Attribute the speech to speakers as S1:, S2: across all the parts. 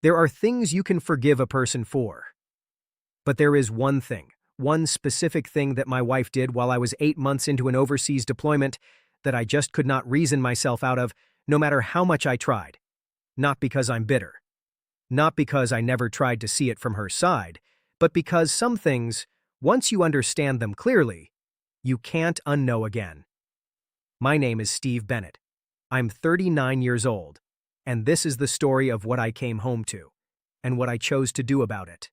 S1: There are things you can forgive a person for. But there is one specific thing that my wife did while I was 8 months into an overseas deployment that I just could not reason myself out of, no matter how much I tried. Not because I'm bitter. Not because I never tried to see it from her side, but because some things, once you understand them clearly, you can't unknow again. My name is Steve Bennett. I'm 39 years old, and this is the story of what I came home to, and what I chose to do about it.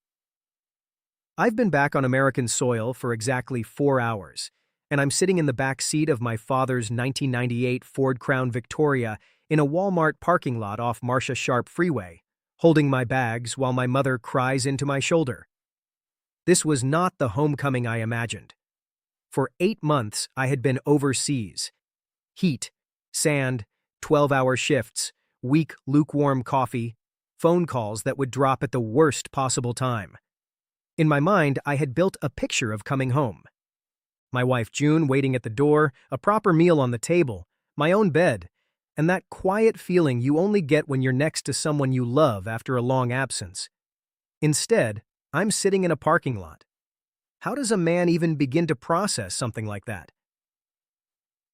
S1: I've been back on American soil for exactly 4 hours, and I'm sitting in the back seat of my father's 1998 Ford Crown Victoria in a Walmart parking lot off Marcia Sharp Freeway, holding my bags while my mother cries into my shoulder. This was not the homecoming I imagined. For 8 months, I had been overseas. Heat, sand, 12-hour shifts, weak, lukewarm coffee, phone calls that would drop at the worst possible time. In my mind, I had built a picture of coming home. My wife June waiting at the door, a proper meal on the table, my own bed, and that quiet feeling you only get when you're next to someone you love after a long absence. Instead, I'm sitting in a parking lot. How does a man even begin to process something like that?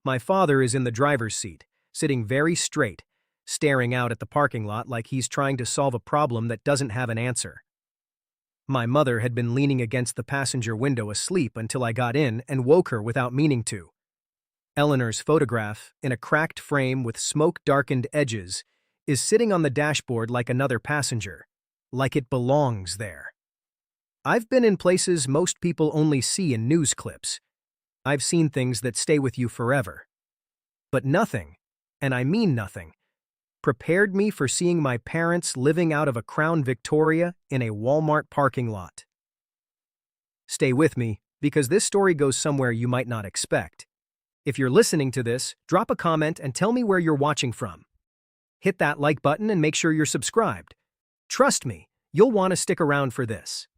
S1: My father is in the driver's seat, sitting very straight, staring out at the parking lot like he's trying to solve a problem that doesn't have an answer. My mother had been leaning against the passenger window asleep until I got in and woke her without meaning to. Eleanor's photograph, in a cracked frame with smoke-darkened edges, is sitting on the dashboard like another passenger, like it belongs there. I've been in places most people only see in news clips. I've seen things that stay with you forever. But nothing, and I mean nothing, prepared me for seeing my parents living out of a Crown Victoria in a Walmart parking lot. Stay with me, because this story goes somewhere you might not expect. If you're listening to this, drop a comment and tell me where you're watching from. Hit that like button and make sure you're subscribed. Trust me, you'll want to stick around for this.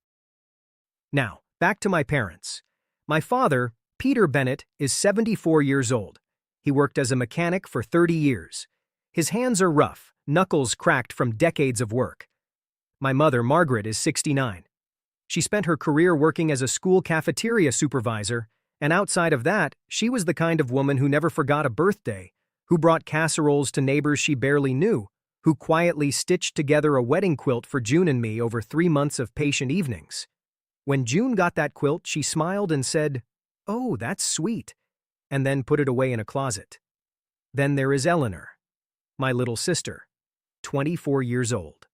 S1: Now, back to my parents. My father, Peter Bennett, is 74 years old. He worked as a mechanic for 30 years. His hands are rough, knuckles cracked from decades of work. My mother, Margaret, is 69. She spent her career working as a school cafeteria supervisor, and outside of that, she was the kind of woman who never forgot a birthday, who brought casseroles to neighbors she barely knew, who quietly stitched together a wedding quilt for June and me over 3 months of patient evenings. When June got that quilt, she smiled and said, "Oh, that's sweet," and then put it away in a closet. Then there is Eleanor, my little sister, 24 years old.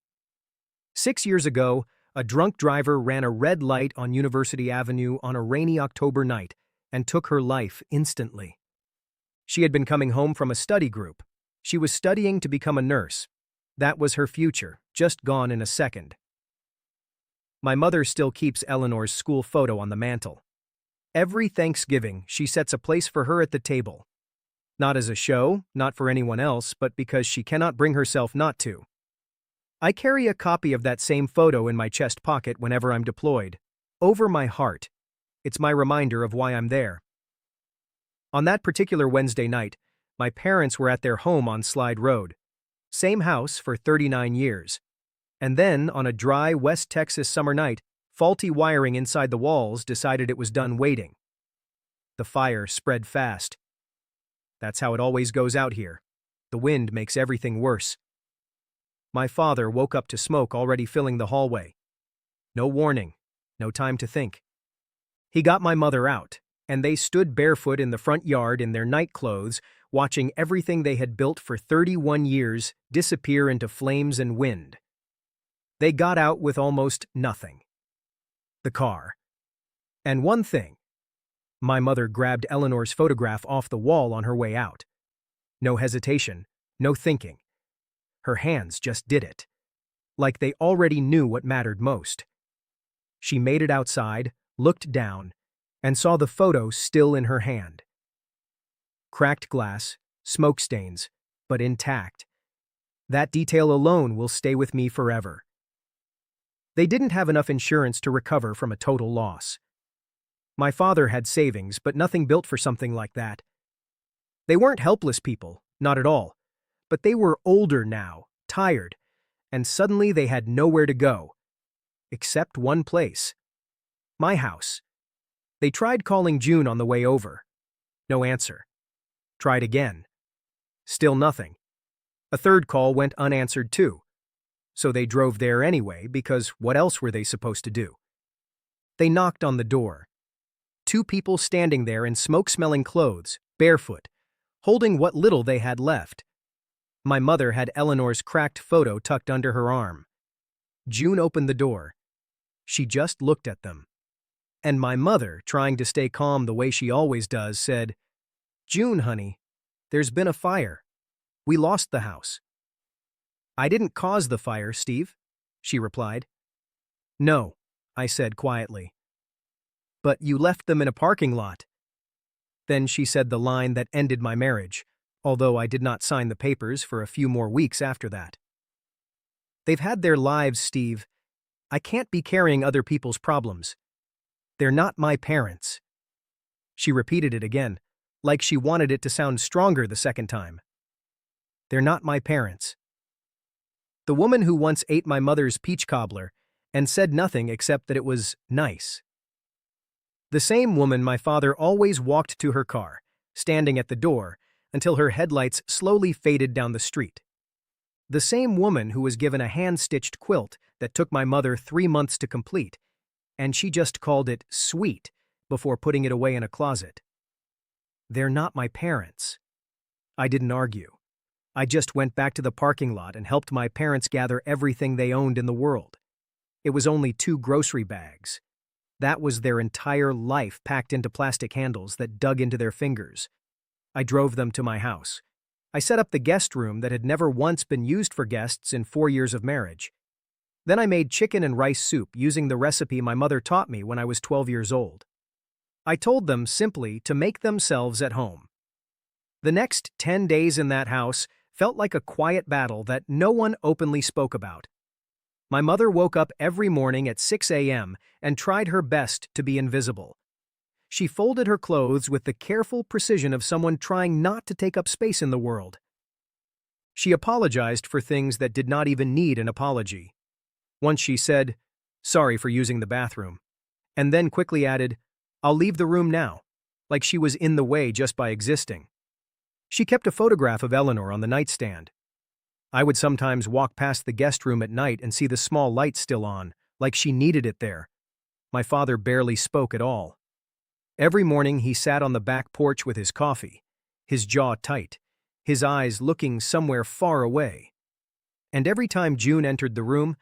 S1: 6 years ago, a drunk driver ran a red light on University Avenue on a rainy October night and took her life instantly. She had been coming home from a study group. She was studying to become a nurse. That was her future, just gone in a second. My mother still keeps Eleanor's school photo on the mantel. Every Thanksgiving, she sets a place for her at the table. Not as a show, not for anyone else, but because she cannot bring herself not to. I carry a copy of that same photo in my chest pocket whenever I'm deployed. Over my heart. It's my reminder of why I'm there. On that particular Wednesday night, my parents were at their home on Slide Road. Same house for 39 years. And then, on a dry West Texas summer night, faulty wiring inside the walls decided it was done waiting. The fire spread fast. That's how it always goes out here. The wind makes everything worse. My father woke up to smoke already filling the hallway. No warning, no time to think. He got my mother out, and they stood barefoot in the front yard in their night clothes, watching everything they had built for 31 years disappear into flames and wind. They got out with almost nothing. The car. And one thing. My mother grabbed Eleanor's photograph off the wall on her way out. No hesitation, no thinking. Her hands just did it. Like they already knew what mattered most. She made it outside, looked down, and saw the photo still in her hand. Cracked glass, smoke stains, but intact. That detail alone will stay with me forever. They didn't have enough insurance to recover from a total loss. My father had savings, but nothing built for something like that. They weren't helpless people, not at all. But they were older now, tired, and suddenly they had nowhere to go. Except one place. My house. They tried calling June on the way over. No answer. Tried again. Still nothing. A third call went unanswered too. So they drove there anyway, because what else were they supposed to do? They knocked on the door. Two people standing there in smoke-smelling clothes, barefoot, holding what little they had left. My mother had Eleanor's cracked photo tucked under her arm. June opened the door. She just looked at them. And my mother, trying to stay calm the way she always does, said, "June, honey, there's been a fire. We lost the house." "I didn't cause the fire, Steve," she replied. "No," I said quietly. "But you left them in a parking lot." Then she said the line that ended my marriage, although I did not sign the papers for a few more weeks after that. "They've had their lives, Steve. I can't be carrying other people's problems. They're not my parents." She repeated it again, like she wanted it to sound stronger the second time. "They're not my parents." The woman who once ate my mother's peach cobbler and said nothing except that it was nice. The same woman my father always walked to her car, standing at the door, until her headlights slowly faded down the street. The same woman who was given a hand-stitched quilt that took my mother 3 months to complete, and she just called it sweet before putting it away in a closet. They're not my parents. I didn't argue. I just went back to the parking lot and helped my parents gather everything they owned in the world. It was only 2 grocery bags. That was their entire life packed into plastic handles that dug into their fingers. I drove them to my house. I set up the guest room that had never once been used for guests in 4 years of marriage. Then I made chicken and rice soup using the recipe my mother taught me when I was 12 years old. I told them simply to make themselves at home. The next 10 days in that house felt like a quiet battle that no one openly spoke about. My mother woke up every morning at 6 a.m. and tried her best to be invisible. She folded her clothes with the careful precision of someone trying not to take up space in the world. She apologized for things that did not even need an apology. Once she said, "Sorry for using the bathroom," and then quickly added, "I'll leave the room now," like she was in the way just by existing. She kept a photograph of Eleanor on the nightstand. I would sometimes walk past the guest room at night and see the small light still on, like she needed it there. My father barely spoke at all. Every morning he sat on the back porch with his coffee, his jaw tight, his eyes looking somewhere far away. And every time June entered the room,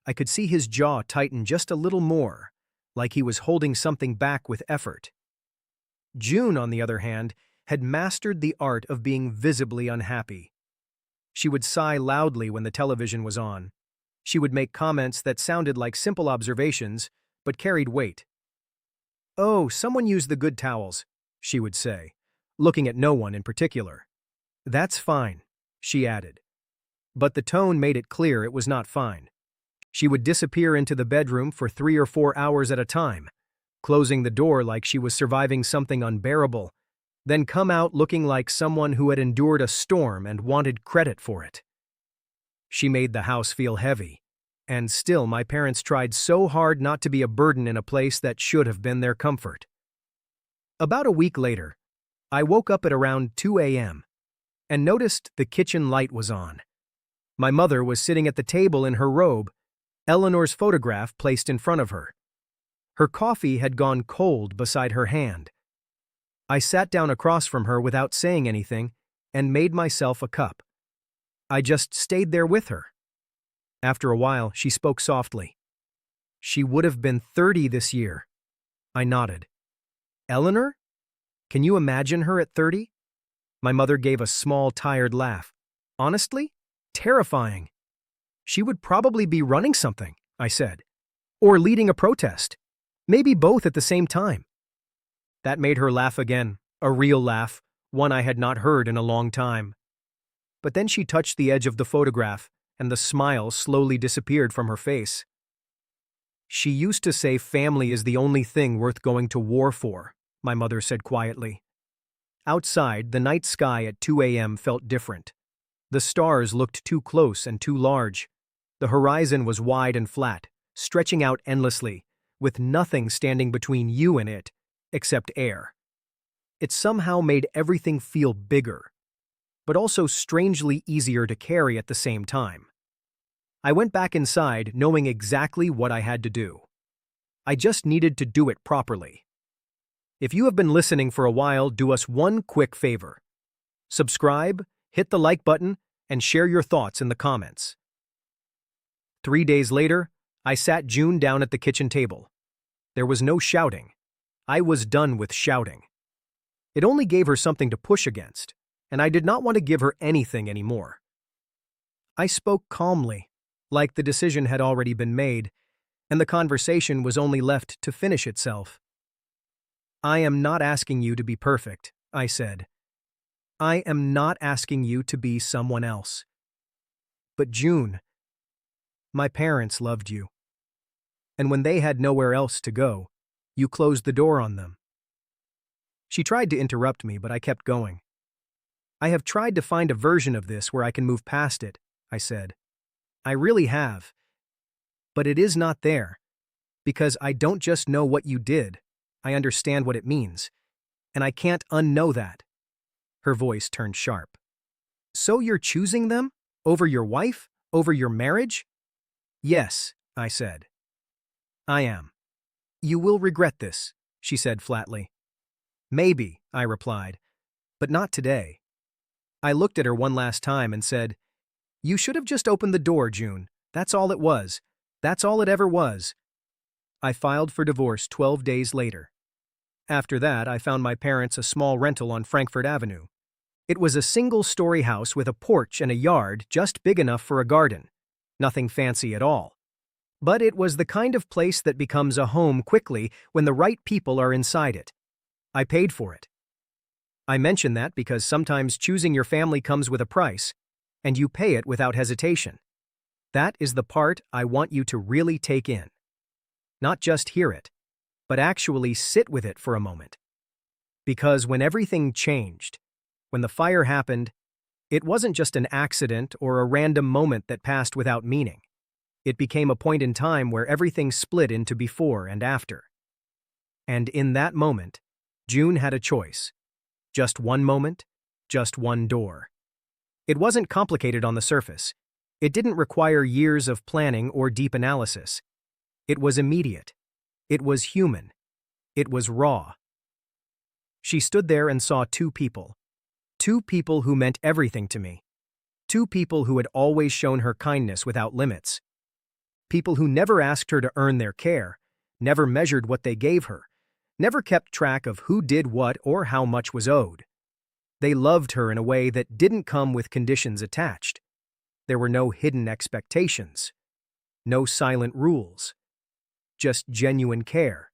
S1: I could see his jaw tighten just a little more, like he was holding something back with effort. June, on the other hand, had mastered the art of being visibly unhappy. She would sigh loudly when the television was on. She would make comments that sounded like simple observations, but carried weight. "Oh, someone used the good towels," she would say, looking at no one in particular. "That's fine," she added. But the tone made it clear it was not fine. She would disappear into the bedroom for 3 or 4 hours at a time, closing the door like she was surviving something unbearable, then come out looking like someone who had endured a storm and wanted credit for it. She made the house feel heavy, and still my parents tried so hard not to be a burden in a place that should have been their comfort. About a week later, I woke up at around 2 a.m. and noticed the kitchen light was on. My mother was sitting at the table in her robe, Eleanor's photograph placed in front of her. Her coffee had gone cold beside her hand. I sat down across from her without saying anything and made myself a cup. I just stayed there with her. After a while, she spoke softly. "She would have been 30 this year." I nodded. "Eleanor? Can you imagine her at 30? My mother gave a small, tired laugh. "Honestly? Terrifying." "She would probably be running something," I said. "Or leading a protest. Maybe both at the same time." That made her laugh again, a real laugh, one I had not heard in a long time. But then she touched the edge of the photograph, and the smile slowly disappeared from her face. "She used to say family is the only thing worth going to war for," my mother said quietly. Outside, the night sky at 2 a.m. felt different. The stars looked too close and too large. The horizon was wide and flat, stretching out endlessly, with nothing standing between you and it, except air. It somehow made everything feel bigger, but also strangely easier to carry at the same time. I went back inside knowing exactly what I had to do. I just needed to do it properly. If you have been listening for a while, do us one quick favor. Subscribe, hit the like button, and share your thoughts in the comments. 3 days later, I sat June down at the kitchen table. There was no shouting. I was done with shouting. It only gave her something to push against, and I did not want to give her anything anymore. I spoke calmly, like the decision had already been made, and the conversation was only left to finish itself. I am not asking you to be perfect, I said. I am not asking you to be someone else. But June, my parents loved you. And when they had nowhere else to go, you closed the door on them. She tried to interrupt me, but I kept going. I have tried to find a version of this where I can move past it, I said. I really have. But it is not there, because I don't just know what you did, I understand what it means, and I can't unknow that. Her voice turned sharp. So you're choosing them? Over your wife? Over your marriage? Yes, I said. I am. You will regret this, she said flatly. Maybe, I replied, but not today. I looked at her one last time and said, You should have just opened the door, June. That's all it was. That's all it ever was. I filed for divorce 12 days later. After that, I found my parents a small rental on Frankfurt Avenue. It was a single-story house with a porch and a yard just big enough for a garden. Nothing fancy at all. But it was the kind of place that becomes a home quickly when the right people are inside it. I paid for it. I mention that because sometimes choosing your family comes with a price, and you pay it without hesitation. That is the part I want you to really take in. Not just hear it, but actually sit with it for a moment. Because when everything changed, when the fire happened, it wasn't just an accident or a random moment that passed without meaning. It became a point in time where everything split into before and after. And in that moment, June had a choice. Just one moment, just one door. It wasn't complicated on the surface. It didn't require years of planning or deep analysis. It was immediate. It was human. It was raw. She stood there and saw two people. Two people who meant everything to me. Two people who had always shown her kindness without limits. People who never asked her to earn their care, never measured what they gave her, never kept track of who did what or how much was owed. They loved her in a way that didn't come with conditions attached. There were no hidden expectations, no silent rules, just genuine care,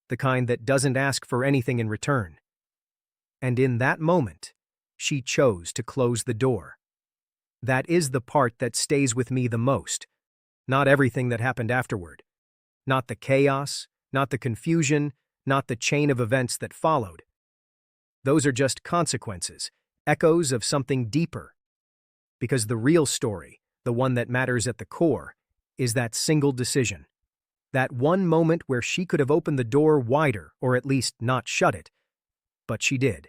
S1: the kind that doesn't ask for anything in return. And in that moment, she chose to close the door. That is the part that stays with me the most. Not everything that happened afterward. Not the chaos, not the confusion, not the chain of events that followed. Those are just consequences, echoes of something deeper. Because the real story, the one that matters at the core, is that single decision. That one moment where she could have opened the door wider, or at least not shut it. But she did.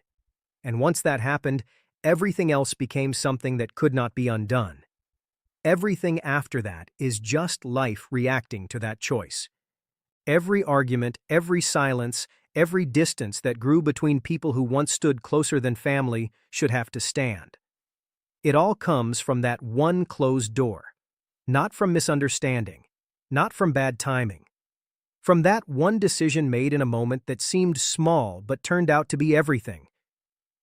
S1: And once that happened, everything else became something that could not be undone. Everything after that is just life reacting to that choice. Every argument, every silence, every distance that grew between people who once stood closer than family should have to stand. It all comes from that one closed door. Not from misunderstanding, not from bad timing. From that one decision made in a moment that seemed small but turned out to be everything.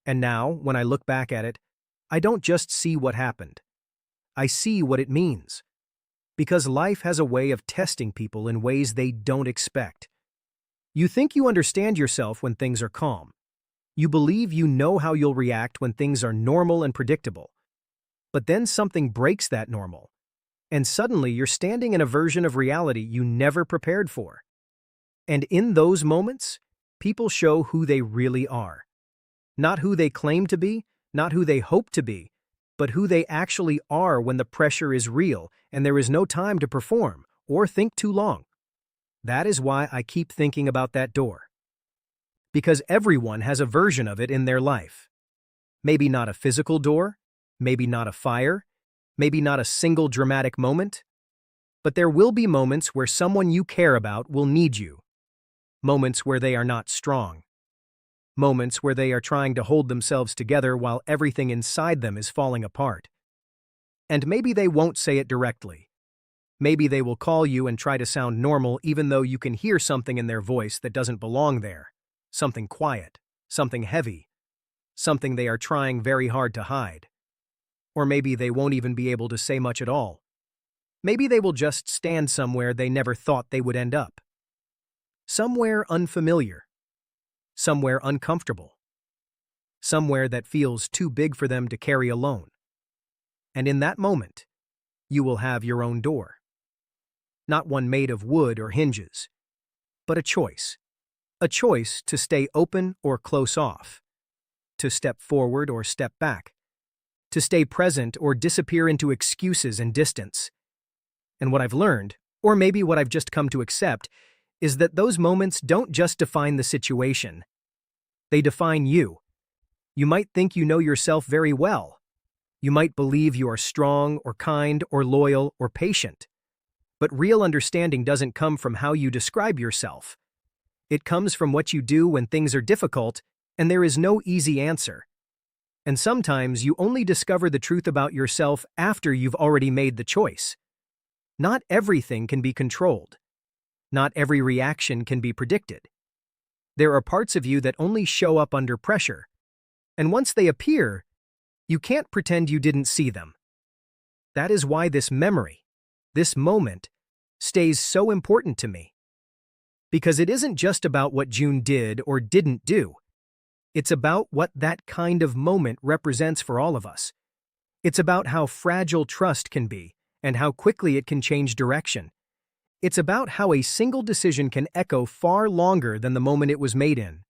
S1: And now, when I look back at it, I don't just see what happened. I see what it means. Because life has a way of testing people in ways they don't expect. You think you understand yourself when things are calm. You believe you know how you'll react when things are normal and predictable. But then something breaks that normal. And suddenly you're standing in a version of reality you never prepared for. And in those moments, people show who they really are. Not who they claim to be, not who they hope to be, but who they actually are when the pressure is real and there is no time to perform or think too long. That is why I keep thinking about that door. Because everyone has a version of it in their life. Maybe not a physical door, maybe not a fire, maybe not a single dramatic moment, but there will be moments where someone you care about will need you. Moments where they are not strong. Moments where they are trying to hold themselves together while everything inside them is falling apart. And maybe they won't say it directly. Maybe they will call you and try to sound normal even though you can hear something in their voice that doesn't belong there. Something quiet, something heavy, something they are trying very hard to hide. Or maybe they won't even be able to say much at all. Maybe they will just stand somewhere they never thought they would end up. Somewhere unfamiliar. Somewhere uncomfortable. Somewhere that feels too big for them to carry alone. And in that moment, you will have your own door. Not one made of wood or hinges, but a choice. A choice to stay open or close off. To step forward or step back. To stay present or disappear into excuses and distance. And what I've learned, or maybe what I've just come to accept, is that those moments don't just define the situation. They define you. You might think you know yourself very well. You might believe you are strong or kind or loyal or patient. But real understanding doesn't come from how you describe yourself. It comes from what you do when things are difficult and there is no easy answer. And sometimes you only discover the truth about yourself after you've already made the choice. Not everything can be controlled. Not every reaction can be predicted. There are parts of you that only show up under pressure, and once they appear, you can't pretend you didn't see them. That is why this memory, this moment, stays so important to me. Because it isn't just about what June did or didn't do. It's about what that kind of moment represents for all of us. It's about how fragile trust can be and how quickly it can change direction. It's about how a single decision can echo far longer than the moment it was made in.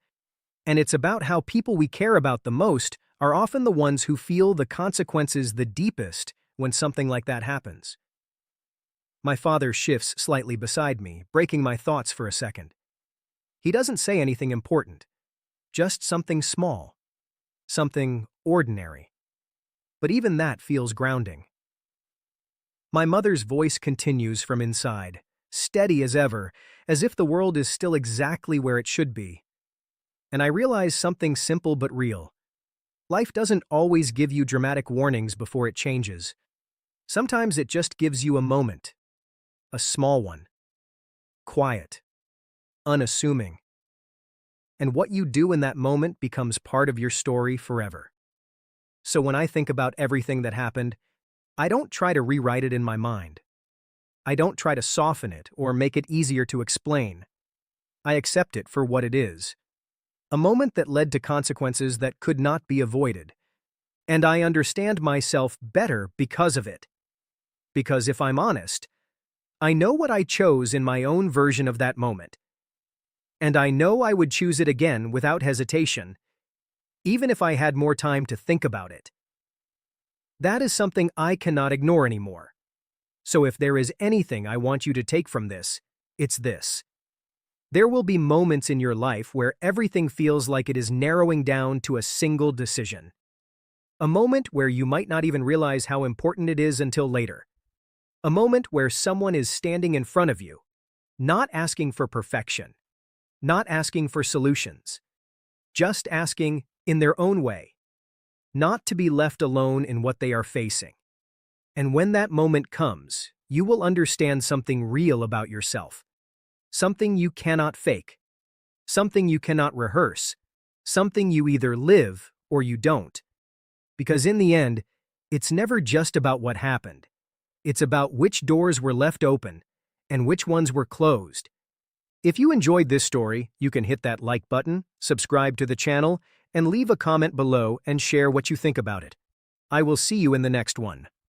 S1: And it's about how people we care about the most are often the ones who feel the consequences the deepest when something like that happens. My father shifts slightly beside me, breaking my thoughts for a second. He doesn't say anything important, just something small, something ordinary. But even that feels grounding. My mother's voice continues from inside, steady as ever, as if the world is still exactly where it should be. And I realize something simple but real. Life doesn't always give you dramatic warnings before it changes. Sometimes it just gives you a moment. A small one. Quiet. Unassuming. And what you do in that moment becomes part of your story forever. So when I think about everything that happened, I don't try to rewrite it in my mind. I don't try to soften it or make it easier to explain. I accept it for what it is. A moment that led to consequences that could not be avoided. And I understand myself better because of it. Because if I'm honest, I know what I chose in my own version of that moment. And I know I would choose it again without hesitation, even if I had more time to think about it. That is something I cannot ignore anymore. So if there is anything I want you to take from this, it's this. There will be moments in your life where everything feels like it is narrowing down to a single decision. A moment where you might not even realize how important it is until later. A moment where someone is standing in front of you, not asking for perfection, not asking for solutions, just asking in their own way, not to be left alone in what they are facing. And when that moment comes, you will understand something real about yourself. Something you cannot fake. Something you cannot rehearse. Something you either live or you don't. Because in the end, it's never just about what happened. It's about which doors were left open and which ones were closed. If you enjoyed this story, you can hit that like button, subscribe to the channel, and leave a comment below and share what you think about it. I will see you in the next one.